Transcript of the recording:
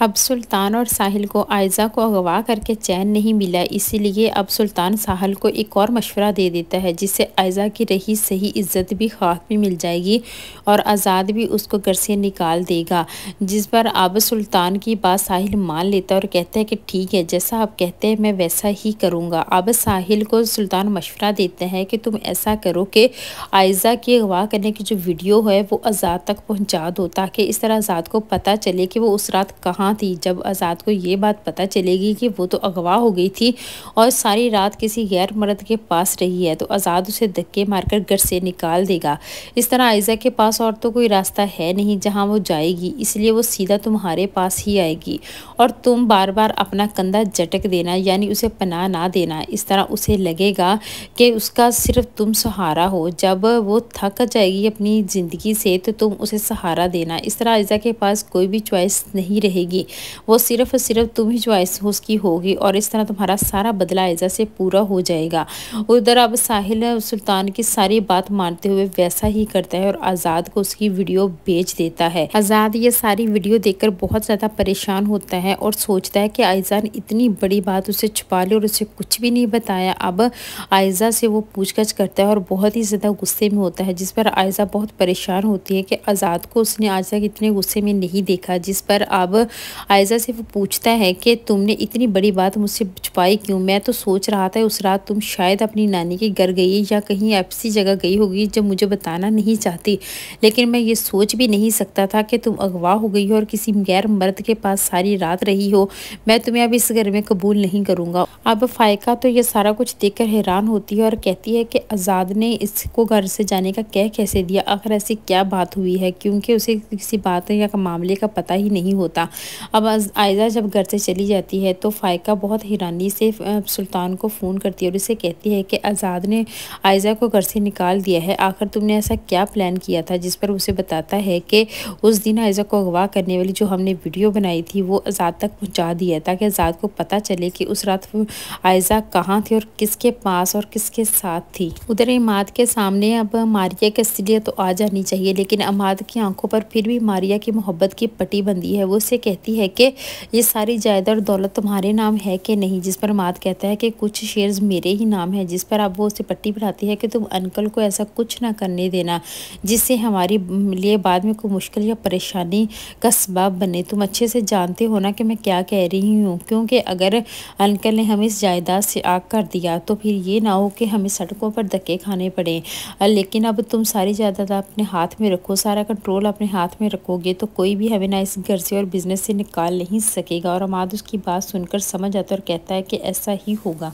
अब सुल्तान और साहिल को आयज़ा को अगवा करके चैन नहीं मिला, इसीलिए अब सुल्तान साहिल को एक और मशवरा दे देता है जिससे आयज़ा की रही सही इज़्ज़त भी खाक में मिल जाएगी और आज़ाद भी उसको घर से निकाल देगा। जिस पर अब सुल्तान की बात साहिल मान लेता है और कहता है कि ठीक है, जैसा आप कहते हैं मैं वैसा ही करूँगा। अब साहिल को सुल्तान मशवरा देते हैं कि तुम ऐसा करो कि आयज़ा की अगवा करने की जो वीडियो है वो आज़ाद तक पहुँचा दो, ताकि इस तरह आज़ाद को पता चले कि वो उस रात कहाँ थी। जब आज़ाद को ये बात पता चलेगी कि वो तो अगवा हो गई थी और सारी रात किसी गैर मर्द के पास रही है, तो आज़ाद उसे धक्के मारकर घर से निकाल देगा। इस तरह आयज़ा के पास और तो कोई रास्ता है नहीं जहां वो जाएगी, इसलिए वो सीधा तुम्हारे पास ही आएगी और तुम बार बार अपना कंधा झटक देना, यानी उसे पनाह ना देना। इस तरह उसे लगेगा कि उसका सिर्फ तुम सहारा हो। जब वो थक जाएगी अपनी ज़िंदगी से तो तुम उसे सहारा देना। इस तरह आयज़ा के पास कोई भी चॉइस नहीं रहेगी, वो सिर्फ और सिर्फ तुम ही चॉइस उसकी होगी और इस तरह तुम्हारा सारा बदला आयज़ा से पूरा हो जाएगा। उधर अब साहिल सुल्तान की सारी बात मानते हुए वैसा ही करता है और आज़ाद को उसकी वीडियो भेज देता है। आज़ाद ये सारी वीडियो देखकर बहुत ज़्यादा परेशान होता है और सोचता है कि आयज़ा ने इतनी बड़ी बात उसे छुपा ली और उसे कुछ भी नहीं बताया। अब आयज़ा से वो पूछताछ करता है और बहुत ही ज़्यादा गुस्से में होता है, जिस पर आयज़ा बहुत परेशान होती है कि आज़ाद को उसने आज तक इतने गुस्से में नहीं देखा। जिस पर अब आयज़ा से वो पूछता है कि तुमने इतनी बड़ी बात मुझसे छुपाई क्यों? मैं तो सोच रहा था उस रात तुम शायद अपनी नानी के घर गई या कहीं ऐसी जगह गई होगी जब मुझे बताना नहीं चाहती, लेकिन मैं ये सोच भी नहीं सकता था कि तुम अगवा हो गई हो और किसी गैर मर्द के पास सारी रात रही हो। मैं तुम्हें अब इस घर में कबूल नहीं करूँगा। अब फ़ायका तो ये सारा कुछ देखकर हैरान होती है और कहती है कि आज़ाद ने इसको घर से जाने का कह कैसे दिया, आखिर ऐसी क्या बात हुई है, क्योंकि उसे किसी बात या मामले का पता ही नहीं होता। अब आयज़ा जब घर से चली जाती है तो फ़ायका बहुत हैरानी से सुल्तान को फ़ोन करती है और उसे कहती है कि आज़ाद ने आयज़ा को घर से निकाल दिया है, आखिर तुमने ऐसा क्या प्लान किया था? जिस पर उसे बताता है कि उस दिन आयज़ा को अगवा करने वाली जो हमने वीडियो बनाई थी वो आज़ाद तक पहुंचा दी है, ताकि आज़ाद को पता चले कि उस रात आयज़ा कहाँ थी और किसके पास और किसके साथ थी। उधर इमाद के सामने अब मारिया की असलियत तो आ जानी चाहिए, लेकिन इमाद की आंखों पर फिर भी मारिया की मोहब्बत की पट्टी बंधी है। वो उसे कहती है कि ये सारी जायदाद दौलत तुम्हारे नाम है कि नहीं? जिस पर इमाद कहता है कि कुछ शेयर्स मेरे ही नाम है। जिस पर अब वो उसे पट्टी बनाती है कि तुम अंकल को ऐसा कुछ ना करने देना जिससे हमारी लिए बाद में कोई मुश्किल या परेशानी का सबब बने। तुम अच्छे से जानते हो ना कि मैं क्या कह रही हूँ, क्योंकि अगर अंकल ने हमें इस जायदाद से आग कर दिया तो फिर ये ना हो कि हमें सड़कों पर धक्के खाने पड़े। लेकिन अब तुम सारी जायदाद अपने हाथ में रखो, सारा कंट्रोल अपने हाथ में रखोगे तो कोई भी हमें ना इस घर से और बिजनेस से निकाल नहीं सकेगा। और अमाद उसकी बात सुनकर समझ आता है और कहता है कि ऐसा ही होगा।